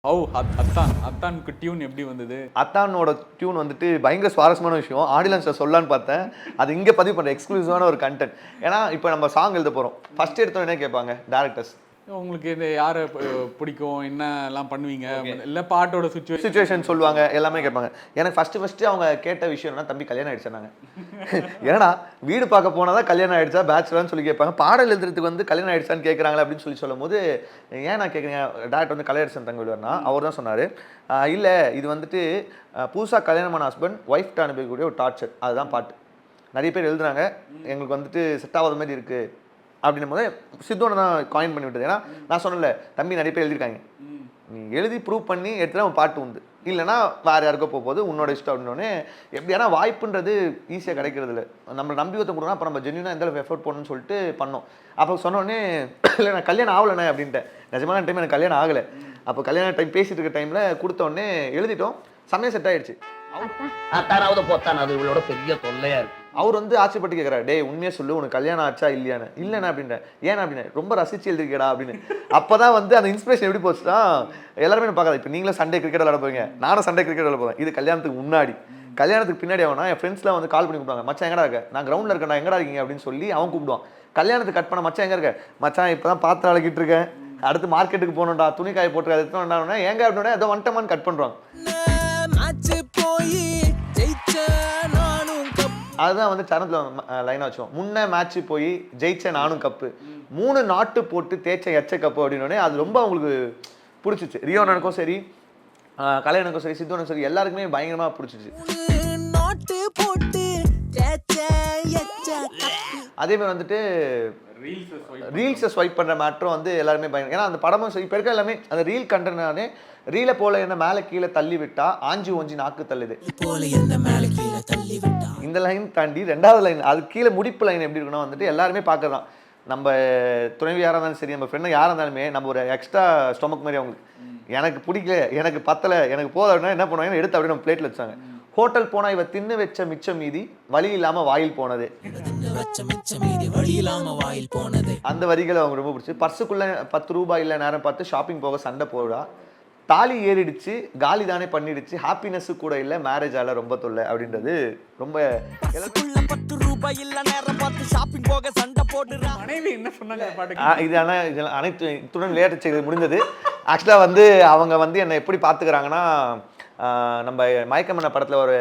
அத்தானுக்கு tune எப்படி வந்தது? அத்தானோட tune வந்துட்டு பயங்கர சுவாரஸ்யமான விஷயம். ஆடியன்ஸில் சொல்லலான்னு பார்த்தேன். அது இங்கே பதிவு பண்ணுற எக்ஸ்க்ளூசிவான ஒரு கண்டென்ட். ஏன்னா இப்போ நம்ம சாங் எழுத போகிறோம். ஃபர்ஸ்ட் எடுத்தோம் என்ன கேட்பாங்க டேரக்டர்ஸ், உங்களுக்கு இது யாரை பிடிக்கும், என்னெல்லாம் பண்ணுவீங்க, இல்லை பாட்டோட சுச்சுவேஷன் சொல்லுவாங்க, எல்லாமே கேட்பாங்க. எனக்கு ஃபஸ்ட்டு அவங்க கேட்ட விஷயம் என்ன, தம்பி கல்யாணம் ஆயிடுச்சாங்க. ஏன்னா வீடு பார்க்க போனால் தான் கல்யாணம் ஆயிடுச்சா பேச்சுலர்னு சொல்லி கேட்பாங்க. பாடல் எழுதுறதுக்கு வந்து கல்யாணம் ஆயிடுச்சான்னு கேட்குறாங்களே அப்படின்னு சொல்லும் போது, ஏன் நான் கேட்குறீங்க டேரக்டர் வந்து கல்யாணம் தங்க விடுவார்னா அவர் தான் சொன்னார், இல்லை இது வந்துட்டு புதுசாக கல்யாணமான ஹஸ்பண்ட் ஒய்ஃப்ட்ட அனுப்பக்கூடிய ஒரு டார்ச்சர், அதுதான் பாட்டு. நிறைய பேர் எழுதுனாங்க, எங்களுக்கு வந்துட்டு செட் ஆகாத மாதிரி இருக்குது அப்படின்னும் போது சித்தோனை தான் காயின் பண்ணி விட்டது. ஏன்னா நான் சொன்னல, தம்பி நிறைய பேர் எழுதியிருக்காங்க, நீ எழுதி ப்ரூவ் பண்ணி எடுத்துகிட்டு அவன் பாட்டு உண்டு, இல்லைனா வேறு யாருக்கோ போகும்போது உன்னோட இஷ்டம் அப்படின்னோடனே எப்படி. ஏன்னா வாய்ப்புன்றது ஈஸியாக கிடைக்கிறது இல்லை. நம்ம நம்பி ஒருத்தன் கொடுக்கணும், அப்போ நம்ம ஜென்யூனாக எந்த அளவுக்கு எஃபர்ட் போடணும்னு சொல்லிட்டு பண்ணோம். அப்போ சொன்னோடனே இல்லை நான் கல்யாணம் ஆகலைண்ணே அப்படின்ட்டேன். நிஜமான டைம் எனக்கு கல்யாணம் ஆகலை. அப்போ கல்யாண டைம் பேசிட்டு இருக்க டைமில் கொடுத்தோடனே எழுதிட்டோம், சமயம் செட் ஆகிடுச்சு. இவளோட பெரிய தொல்லையா இருக்கு. அவர் வந்து ஆச்சரியப்பட்டு கேட்குறாரு, டே உண்மையாக சொல்லு உனக்கு கல்யாணம் ஆச்சா இல்லையான்னு. இல்லைண்ணா அப்படின்றேன். ஏன்னா அப்படின்னு, ரொம்ப ரசிச்சு எழுதிருக்கேடா அப்படின்னு. அப்போ தான் வந்து அந்த இன்ஸ்பிரேஷன் எப்படி போச்சுன்னா, எல்லாருமே பார்க்காது. இப்போ நீங்களும் சண்டே கிரிக்கெட் விளாட போவீங்க, நானும் சண்டே கிரிக்கெட் விளாட போவேன். இது கல்யாணத்துக்கு முன்னாடி. கல்யாணத்துக்கு பின்னாடி அவனா என் ஃப்ரெண்ட்ஸ்லாம் வந்து கால் பண்ணி கூப்பிடுவாங்க, மச்சான் எங்கடா இருக்க, நான் கிரவுண்டில் இருக்கேன், எங்கடா இருக்கீங்க அப்படின்னு சொல்லி அவன் கூப்பிடுவான். கல்யாணத்துக்கு கட் பண்ண மச்சான் எங்கே இருக்க, மச்சான் இப்போ தான் பாத்திரம் அழகிட்டு இருக்கேன், அடுத்து மார்க்கெட்டுக்கு போகணும்டா, துணி காய போட்டு எடுத்து வேண்டாம், எங்க அப்படின்னா ஏதோ ஒன்ட்டமான்னு கட் பண்ணுறாங்க. அதுதான் வந்து சரணத்தில் லைனாக வச்சோம். முன்னே மேட்ச்சு போய் ஜெயிச்ச நானும் கப்பு, 3 நாட்டு போட்டு தேய்ச்ச எச்ச கப்பு அப்படின்னோடனே அது ரொம்ப அவங்களுக்கு பிடிச்சிச்சு. ரியோனுக்கும் சரி, கல்யாணுக்கும் சரி, சித்தோனுக்கும் சரி, எல்லாருக்குமே பயங்கரமாக பிடிச்சிச்சு. அதே மாதிரி வந்துட்டு ரீல்ஸை ஸ்வைப் பண்ணுற மேட்ரும் வந்து எல்லாருமே பயங்கர. ஏன்னா அந்த படமும் சரி இப்போ இருக்க எல்லாமே அந்த ரீல் கண்டனாலே ரீலை போல என்ன மேலே கீழே தள்ளி விட்டா ஆஞ்சி ஒஞ்சி நாக்கு தள்ளுது. இந்த லைன் தாண்டி 2வது லைன், அது கீழே முடிப்பு லைன் எப்படி இருக்குன்னா வந்துட்டு எல்லாருமே பார்க்கறதான். நம்ம துணைவி யாராக இருந்தாலும் சரி, நம்ம ஃப்ரெண்டு யாராக இருந்தாலுமே நம்ம ஒரு எக்ஸ்ட்ரா ஸ்டொமக் மாதிரி அவங்களுக்கு, எனக்கு பிடிக்கல, எனக்கு பத்தலை, எனக்கு போதும் அப்படின்னா என்ன பண்ணுவாங்க, எடுத்து அப்படியே நம்ம பிளேட்டில் வச்சாங்க. ஹோட்டல் போனால் இவ தின்னு வச்ச மிச்சம் மீதி வழி இல்லாமல் வாயில் போனது, அந்த வரிகளை அவங்க ரொம்ப பிடிச்சி. பர்ஸுக்குள்ளே 10 ரூபாய் இல்லை நேரம் பார்த்து ஷாப்பிங் போக சண்டை போடா, தாலி ஏறிடுச்சு காலி தானே பண்ணிடுச்சு, ஹாப்பினஸ் கூட இல்லை மேரேஜ் ஆல ரொம்ப தொல்லை அப்படின்றது ரொம்ப. 10 ரூபாய் இல்ல நேரம் பார்த்து ஷாப்பிங் போக சண்டை போடுறா மனைவி என்ன சொன்னாங்க பாட்டுக்கு. இது ஆனால் இது அனைத்து இத்துடன் விளையாட்டு செய்தி முடிந்தது. ஆக்சுவலாக வந்து அவங்க வந்து என்னை எப்படி பார்த்துக்கிறாங்கன்னா, நம்ம மயக்கமன்ன படத்தில் ஒரு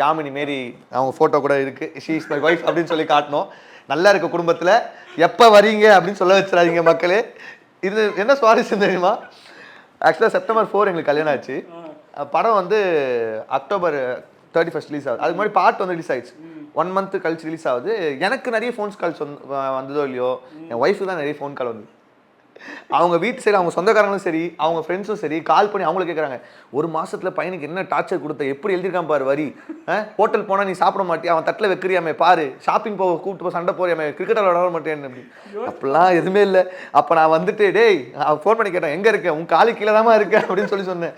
யாமினி மாரி அவங்க ஃபோட்டோ கூட இருக்குது, ஷீ இஸ் மை ஒய்ஃப் அப்படின்னு சொல்லி காட்டணும். நல்லா இருக்க குடும்பத்தில் எப்போ வரீங்க அப்படின்னு சொல்ல வச்சுறாதீங்க மக்களே. இது என்ன சுவாரஸ்யம் தெரியுமா, ஆக்சுவலாக செப்டம்பர் 4 எங்களுக்கு கல்யாணம் ஆச்சு. படம் வந்து அக்டோபர் 31 ரிலீஸ் ஆகுது. அதுக்கு முன்னாடி பாட்டு வந்து ரிலீஸ் ஆயிடுச்சு, 1 மந்த் கழிச்சு ரிலீஸ் ஆகுது. எனக்கு நிறைய ஃபோன்ஸ் கால்ஸ் வந்ததோ இல்லையோ, என் ஒய்ஃபுக்கு தான் நிறைய ஃபோன் கால் வந்து. அவங்க வீட்டு சரி, அவங்க சொந்தக்காரங்களும் சரி, அவங்க ஃப்ரெண்ட்ஸும் சரி கால் பண்ணி அவங்கள கேட்குறாங்க, 1 மாதத்தில் பையனுக்கு என்ன டார்ச்சர் கொடுத்த, எப்படி எழுதியிருக்கான் பாரு வரி, ஹோட்டல் போனால் நீ சாப்பிட மாட்டியா, அவன் தட்டில் வைக்கிறியாமே பாரு, ஷாப்பிங் போக கூப்பிட்டு போய் சண்டை போறியாமே, கிரிக்கெட்டில் விளாட மாட்டேன்னு அப்படி. அப்படிலாம் எதுவுமே இல்லை. அப்போ நான் வந்துட்டு டேய் அவன் ஃபோன் பண்ணி கேட்டேன், எங்கே இருக்கேன், உன் காலி கீழே தான் இருக்கேன் அப்படின்னு சொல்லி சொன்னேன்.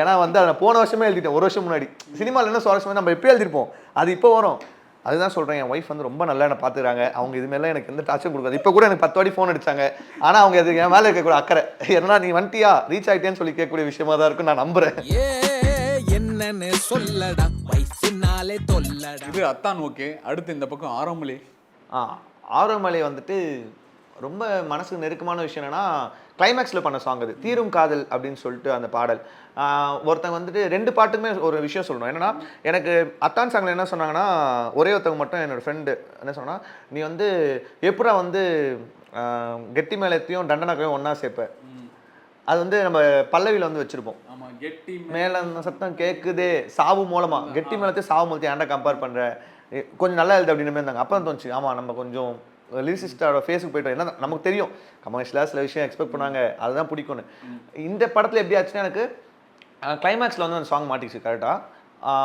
ஏன்னா வந்து அதை போன வருஷமே எழுதிட்டேன், 1 வருஷம் முன்னாடி. சினிமாவில் என்ன சுவாரஸ்யமாக நம்ம எப்போ எழுதிருப்போம், அது இப்போ வரும். அதுதான் சொல்கிறேன், என் ஒய்ஃப் வந்து ரொம்ப நல்லா என்ன பார்த்துக்கிறாங்க. அவங்க இதுமாரிலாம் எனக்கு எந்த டார்ச்சரும் கொடுக்காது. இப்போ கூட எனக்கு 10 வாட்டி ஃபோன் அடித்தாங்க, ஆனால் அவங்க அது என் மேலே இருக்கக்கூடிய அக்கறை, ஏன்னா நீ வந்துட்டியா ரீச் ஆகிட்டேன்னு சொல்லி கேட்கக்கூடிய விஷயமா தான் இருக்கும், நான் நம்புகிறேன். என்னன்னு சொல்லடா வயசுனாலே தொல்லடா. இது அத்தான் ஓகே. அடுத்து இந்த பக்கம் ஆரோமலை. ஆரோமலை வந்துட்டு ரொம்ப மனசுக்கு நெருக்கமான விஷயம் என்னன்னா, கிளைமேக்ஸில் பண்ண சாங் அது, தீரும் காதல் அப்படின்னு சொல்லிட்டு அந்த பாடல். ஒருத்தங்க வந்துட்டு 2 பாட்டுக்குமே ஒரு விஷயம் சொல்லணும். என்னன்னா, எனக்கு அத்தான் சாங்கில் என்ன சொன்னாங்கன்னா, ஒரே ஒருத்தவங்க மட்டும் என்னோடய ஃப்ரெண்டு என்ன சொன்னா, நீ வந்து எப்படா வந்து கெட்டி மேளத்தையும் தண்டனாக்கையும் ஒன்றா சேர்ப்ப, அது வந்து நம்ம பல்லவியில் வந்து வச்சுருப்போம். கெட்டி மேலே அந்த சத்தம் கேட்குதே சாவு மூலமாக, கெட்டி மேளத்தையும் சாவு மூலத்தையும் ஏன்டா கம்பேர் பண்ணுற, கொஞ்சம் நல்லா எழுது அப்படின்னு இருந்தாங்க. அப்போ தான் தோணுச்சு, ஆமாம் நம்ம கொஞ்சம் லிரிசிஸ்டோட ஃபேஸுக்கு போய்ட்டோம். என்ன நமக்கு தெரியும் கமர்ஷியலாக சில விஷயம் எக்ஸ்பெக்ட் பண்ணாங்க, அதுதான் பிடிக்கும்னு. இந்த படத்தில் எப்படி ஆச்சுன்னா, எனக்கு கிளைமேக்ஸில் வந்து அந்த சாங் மாட்டிச்சு கரெக்டாக.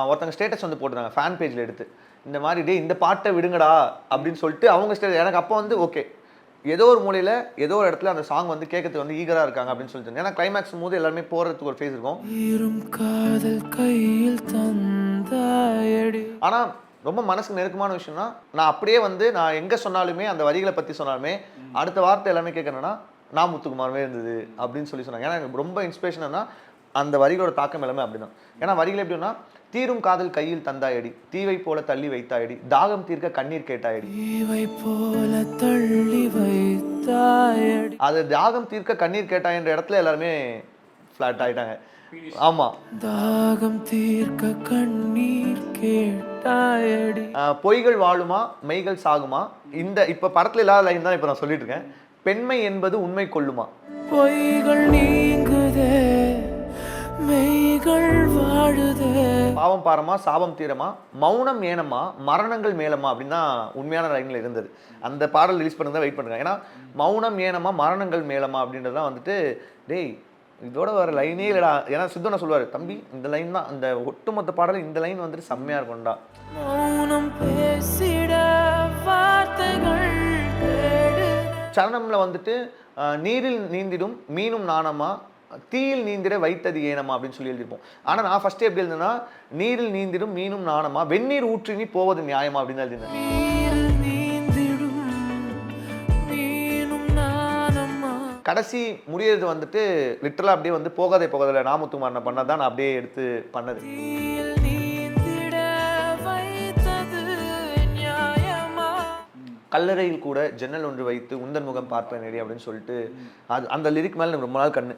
ஒருத்தங்க ஸ்டேட்டஸ் வந்து போட்டுருந்தாங்க ஃபேன் பேஜில் எடுத்து, இந்த மாதிரி டே இந்த பாட்டை விடுங்கடா அப்படின்னு சொல்லிட்டு அவங்க ஸ்டேட்டஸ். எனக்கு அப்போ வந்து ஓகே, ஏதோ ஒரு மூலையில் ஏதோ ஒரு இடத்துல அந்த சாங் வந்து கேட்கறதுக்கு வந்து ஈகராக இருக்காங்க அப்படின்னு சொல்லிட்டு. ஏன்னா கிளைமேக்ஸ் போது எல்லாருமே போகிறதுக்கு ஒரு ஃபேஸ் இருக்கும். ஆனால் ரொம்ப மனசுக்கு நெருக்கமான விஷயம்னா, நான் அப்படியே வந்து நான் எங்கே சொன்னாலுமே அந்த வரிகளை பற்றி சொன்னாலுமே அடுத்த வார்த்தை எல்லாமே கேட்கணுன்னா நான் முத்துக்குமாரவே இருந்தது அப்படின்னு சொல்லி சொன்னாங்க. ஏன்னா எனக்கு ரொம்ப இன்ஸ்பிரேஷன்னா அந்த வரிகளோட தாக்கம் எல்லாமே அப்படிதான். ஏன்னா வரிகள் எப்படின்னா, தீரும் காதல் கையில் தந்தாயடி, தீவை போல தள்ளி வைத்தாயடி, தாகம் தீர்க்க கண்ணீர் கேட்டாயடி. தீவை போல தள்ளி வைத்தாயடி. அது தாகம் தீர்க்க கண்ணீர் கேட்டாயன்ற இடத்துல எல்லாருமே ஃபிளாட் ஆயிட்டாங்க. ஆமா, தாகம் தீர்க்க கண்ணீர் கேட்டாயடி. பொய்கள் வாழுமா மெய்கள் சாகுமா, இந்த இப்ப படத்துல இல்லாத லைன் தான் இப்ப நான் சொல்லிட்டு இருக்கேன். பெண்மை என்பது உண்மை கொள்ளுமா, பொய்கள் நீங்குதே மெய்கள் வாழுதே. பாவம் பாரமா சாபம் தீரமா, மௌனம் ஏனமா மரணங்கள் மேலமா அப்படின்னு தான் உண்மையான லைன்ல இருந்தது. அந்த பாடல் ரிலீஸ் பண்ணி தான் வெயிட் பண்ணுங்க. ஏன்னா மௌனம் ஏனமா மரணங்கள் மேலமா அப்படின்றது தான் வந்துட்டு, டேய் இதோட வர லைனே இல்லடா. ஏன்னா சித்துனா சொல்லுவாரு, தம்பி இந்த லைன் தான் இந்த ஒட்டுமொத்த பாடல், இந்த லைன் வந்துட்டு செம்மையா இருக்கும்டா. மௌனம் பேசிட வார்த்தைகள் தேடு. சரணம்ல வந்துட்டு நீரில் நீந்திடும் மீனும் நாணமா, தீயில் நீந்திட வைத்தது ஏனமா அப்படின்னு சொல்லி எழுதியிருப்போம். ஆனா நான் ஃபர்ஸ்ட் எப்படி எழுதுனா, நீரில் நீந்திடும் மீனும் நாணமா, வெந்நீர் ஊற்றி நீ போவது நியாயமா அப்படின்னு எழுதினேன். நீரில் நீந்திடும் மீனும் நாணமா. கடைசி முடியறது வந்துட்டு லிட்டரலா அப்படியே வந்து போகாதே போகாதல நாமுத்துமாரனை பண்ணதான் நான் அப்படியே எடுத்து பண்ணது. தீயில் நீந்திட வைத்தது நியாயமா. கல்லறையில் கூட ஜன்னல் ஒன்று வைத்து உந்தன் முகம் பார்ப்பேன் நேடி அப்படின்னு சொல்லிட்டு அது அந்த லிரிக் மேலே எனக்கு ரொம்ப நாள் கண்ணு.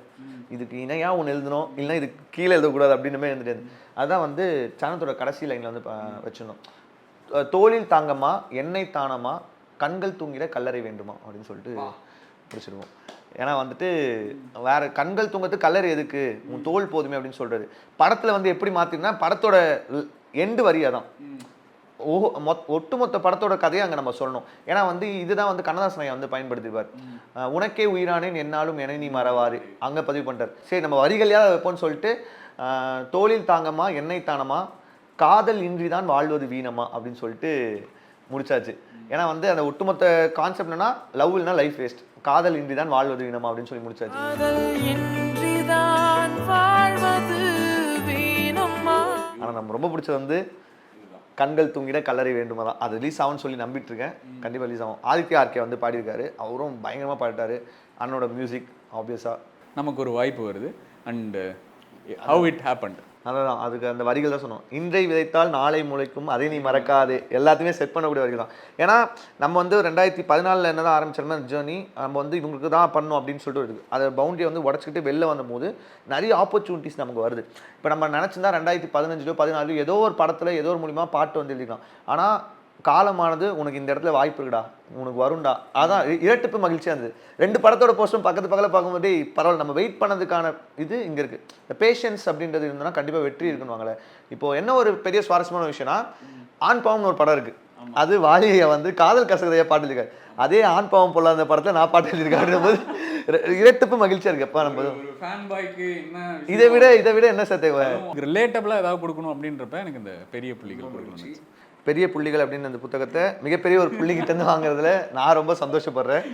இதுக்கு இணையா ஒன்று எழுதணும், இல்லைன்னா இது கீழே எழுதக்கூடாது அப்படின்னு எழுந்துட்டு. அதுதான் வந்து சரணத்தோட கடைசி லைனில் வந்து வச்சிருந்தோம். தோளில் தாங்கம்மா எண்ணெய் தானமா, கண்கள் தூங்கிட கல்லறை வேண்டுமா அப்படின்னு சொல்லிட்டு முடிச்சிருவோம். ஏன்னா வந்துட்டு வேற கண்கள் தூங்கத்துக்கு கல்லறை எதுக்கு, உன் தோல் போதுமே அப்படின்னு சொல்றது. படத்துல வந்து எப்படி மாத்தினா, படத்தோட எண்டு வரியா தான் ஒட்டுமொத்த படத்தோட கதையை அங்கே நம்ம சொல்லணும். ஏன்னா வந்து இதுதான் வந்து கண்ணதாசனை வந்து பயன்படுத்திப்பார். உனக்கே உயிரானேன் என்னாலும் என நீ மறவாரு அங்கே பதிவு பண்ணிட்டார். சரி நம்ம வரிகளையாவது வைப்போம்னு சொல்லிட்டு தோளில் தாங்கம்மா எண்ணெய் தானமா, காதல் இன்றிதான் வாழ்வது வீணமா அப்படின்னு சொல்லிட்டு முடிச்சாச்சு. ஏன்னா வந்து அந்த ஒட்டுமொத்த கான்செப்ட் என்னன்னா, லவ் இல்லைனா லைஃப் வேஸ்ட், காதல் இன்றிதான் வாழ்வது வீணமா அப்படின்னு சொல்லி முடிச்சாச்சு. ஆனால் நம்ம ரொம்ப பிடிச்சது வந்து கண்கள் தூங்கிட கல்லறை வேண்டுமா தான். அது ரிலீஸ் ஆகும்னு சொல்லி நம்பிட்டு இருக்கேன். கண்டிப்பாக ரிலீஸ் ஆகும். ஆதித்யா ஆர்கே வந்து பாடியிருக்காரு, அவரும் பயங்கரமாக பாடிட்டாரு. அண்ணனோட மியூசிக் ஆப்வியஸாக நமக்கு ஒரு வாய்ப்பு வருது. அண்ட் ஹவ் இட் ஹேப்பன்ட், அதான் அதுக்கு அந்த வரிகள் தான் சொன்னோம். இன்றை விதைத்தால் நாளை முளைக்கும், அதை நீ மறக்காது, எல்லாத்தையுமே செட் பண்ணக்கூடிய வரிகள் தான். ஏன்னா நம்ம வந்து 2014 என்ன தான் ஆரம்பிச்சோம்னா ஜேர்னி, நம்ம வந்து இவங்களுக்கு தான் பண்ணணும் அப்படின்னு சொல்லிட்டு இருக்குது. அதை பவுண்டரியை வந்து உடச்சிக்கிட்டு வெளில வந்தபோது நிறைய ஆப்பர்ச்சுனிட்டிஸ் நமக்கு வருது. இப்போ நம்ம நினச்சிருந்தா 2015 14 ஏதோ ஒரு படத்தில் ஏதோ ஒரு மூலிமா பாட்டு வந்து எழுதிக்கலாம். ஆனால் காலமானது உனக்கு இந்த இடத்துல வாய்ப்பு இருக்குடா, உனக்கு வரும்டா. அதான் இரட்டிப்பு மகிழ்ச்சியாக இருந்தது. 2 படத்தோட போஸ்டும் பக்கத்து பக்கத்தில் பார்க்கும்போது பரவாயில்ல, நம்ம வெயிட் பண்ணதுக்கான இது இங்கே இருக்குது. இந்த பேஷன்ஸ் அப்படின்றது இருந்தோன்னா கண்டிப்பாக வெற்றி இருக்குன்னு வாங்கல. இப்போ என்ன ஒரு பெரிய சுவாரஸ்யமான விஷயம்னா, ஆண் பாவம்னு ஒரு படம் இருக்குது. அது வாலியை வந்து காதல் கசகதையா பாட்டு எழுதிருக்காரு. அதே ஆண் பாவம் போல அந்த படத்தில் நான் பாட்டு எழுதியிருக்காரு போது இரட்டிப்பு மகிழ்ச்சியாக இருக்கு. அப்போ நம்ம இதை விட என்ன சேர்த்து ரிலேட்டபிளாக ஏதாவது கொடுக்கணும் அப்படின்றப்ப எனக்கு இந்த பெரிய புள்ளிகள் கொடுக்கணும். பெரிய புள்ளிகள் அப்படின்னு அந்த புத்தகத்தை மிகப்பெரிய ஒரு புள்ளிகிட்டேருந்து வாங்குறதுல நான் ரொம்ப சந்தோஷப்படுறேன்.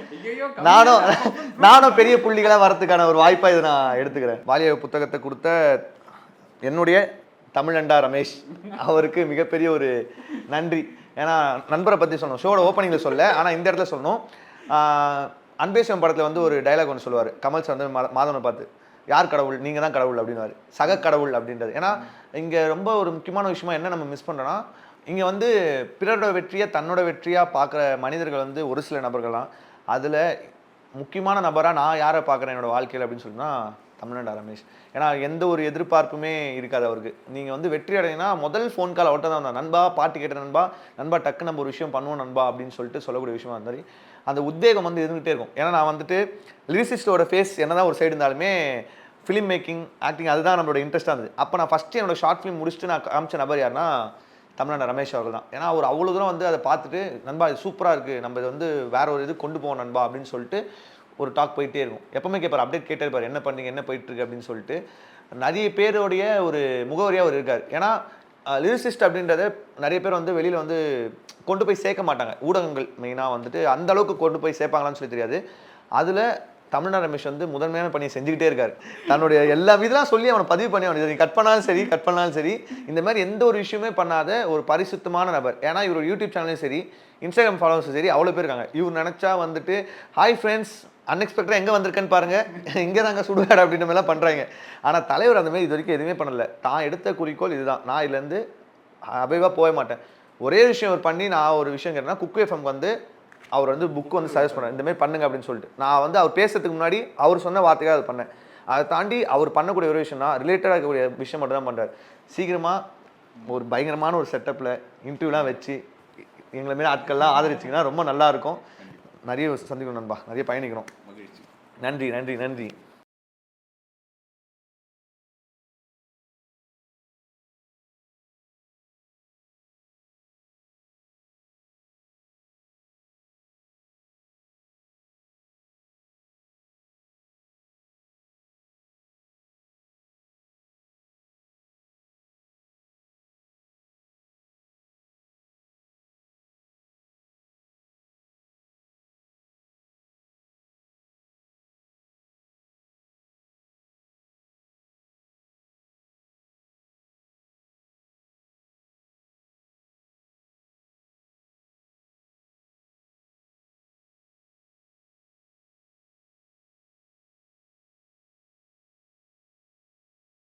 நானும் பெரிய புள்ளிகளாக வரதுக்கான ஒரு வாய்ப்பாக இதை நான் எடுத்துக்கிறேன். வாலிய புத்தகத்தை கொடுத்த என்னுடைய தமிழண்டா ரமேஷ் அவருக்கு மிகப்பெரிய ஒரு நன்றி. ஏன்னா நண்பரை பற்றி சொன்னோம், ஷோட ஓப்பனிங்கில் சொல்ல, ஆனால் இந்த இடத்துல சொல்லணும். அன்பேசியம் படத்தில் வந்து ஒரு டைலாக் ஒன்று சொல்லுவார் கமல் சார் வந்து மாதவனை பார்த்து, யார் கடவுள், நீங்கள் தான் கடவுள் அப்படின்னாரு. சக கடவுள் அப்படின்றது. ஏன்னா இங்கே ரொம்ப ஒரு முக்கியமான விஷயமா என்ன நம்ம மிஸ் பண்ணுறோன்னா, இங்கே வந்து பிறரோட வெற்றியை தன்னோட வெற்றியாக பார்க்குற மனிதர்கள் வந்து ஒரு சில நபர்கள்லாம். அதில் முக்கியமான நபராக நான் யாரை பார்க்குறேன் என்னோடய வாழ்க்கையில் அப்படின்னு சொன்னா தமிழ்நாடு ரமேஷ். ஏன்னா எந்த ஒரு எதிர்பார்ப்புமே இருக்காது அவருக்கு. நீங்கள் வந்து வெற்றி அடையினா முதல் ஃபோன் கால் அவர்கிட்ட தான் வந்தா, நண்பா பாட்டு கேட்ட நண்பா டக்கு நம்ம ஒரு விஷயம் பண்ணுவோம் நண்பா அப்படின்னு சொல்லிட்டு சொல்லக்கூடிய விஷயமா இருந்தாரு. அந்த உத்வேகம் வந்து இருந்துகிட்டே இருக்கும். ஏன்னா நான் வந்துட்டு லிரிசிஸ்டோட ஃபேஸ் என்னதான் ஒரு சைடு இருந்தாலுமே ஃபிலிம் மேக்கிங் ஆக்டிங் அதுதான் நம்மளோட இன்ட்ரெஸ்ட்டாக இருந்தது. அப்போ நான் ஃபஸ்ட்டு என்னோட ஷார்ட் ஃபிலிம் முடிச்சுட்டு நான் காமிச்ச நபர் யாருன்னா தமிழ்நாடு ரமேஷ் அவர்கள் தான். ஏன்னா அவர் அவ்வளோ தூரம் வந்து அதை பார்த்துட்டு, நண்பா இது சூப்பராக இருக்குது, நம்ம இதை வந்து வேற ஒரு இது கொண்டு போவோம் நண்பா அப்படின்னு சொல்லிட்டு ஒரு டாக் போயிட்டே இருக்கும். எப்பவுமே கேட்பார், அப்டேட் கேட்டே இருப்பார், என்ன பண்ணீங்க என்ன போயிட்டுருக்கு அப்படின்னு சொல்லிட்டு. நிறைய பேருடைய ஒரு முகவரியாக அவர் இருக்கார். ஏன்னா லிரிசிஸ்ட் அப்படின்றத நிறைய பேர் வந்து வெளியில் வந்து கொண்டு போய் சேர்க்க மாட்டாங்க. ஊடகங்கள் மெயினாக வந்துட்டு அந்த அளவுக்கு கொண்டு போய் சேர்ப்பாங்களான்னு சொல்லி தெரியாது. அதில் தமிழ்நாடு ரமேஷ் வந்து முதன்மையான பணியை செஞ்சுக்கிட்டே இருக்காரு. தன்னுடைய எல்லா இதெல்லாம் சொல்லி அவனை பதிவு பண்ணி அவன் இதை கட் பண்ணாலும் சரி இந்த மாதிரி எந்த ஒரு விஷயமே பண்ணாத ஒரு பரிசுத்தமான நபர். ஏன்னா இவரோட யூடியூப் சேனலும் சரி, இன்ஸ்டாகிராம் ஃபாலோவர்ஸும் சரி அவ்வளோ பேர் இருக்காங்க. இவர் நினச்சா வந்துட்டு ஹாய் ஃப்ரெண்ட்ஸ் அன்எக்ஸ்பெக்டடாக எங்கே வந்திருக்கேன்னு பாருங்க, இங்கே தாங்க சுடுகாடு அப்படின்ற மாதிரிலாம் பண்ணுறாங்க. ஆனால் தலைவர் அந்த மாதிரி இது வரைக்கும் எதுவுமே பண்ணலை. தான் எடுத்த குறிக்கோள் இதுதான், நான் இதுலேருந்து அபைவாக போக மாட்டேன். ஒரே விஷயம் அவர் பண்ணி நான் ஒரு விஷயம் கேட்டேன்னா, குக்கு எஃப்எம் வந்து அவர் வந்து புக்கு வந்து சஜஸ்ட் பண்ணேன், இந்தமாதிரி பண்ணுங்க அப்படின்னு சொல்லிட்டு. நான் வந்து அவர் பேசுறதுக்கு முன்னாடி அவர் சொன்ன வார்த்தையாக அது பண்ணேன். அதை தாண்டி அவர் பண்ணக்கூடிய ஒரு விஷயம்னா ரிலேட்டடாக இருக்கக்கூடிய விஷயம் மட்டும் தான் பண்ணுறாரு. சீக்கிரமாக ஒரு பயங்கரமான ஒரு செட்டப்பில் இன்டர்வியூலாம் வச்சு எங்களை மாரி ஆட்கள்லாம் ஆதரிச்சிங்கன்னா ரொம்ப நல்லாயிருக்கும். நிறைய சந்திக்கணும் நண்பா, நிறைய பயணிக்கணும். நன்றி நன்றி நன்றி.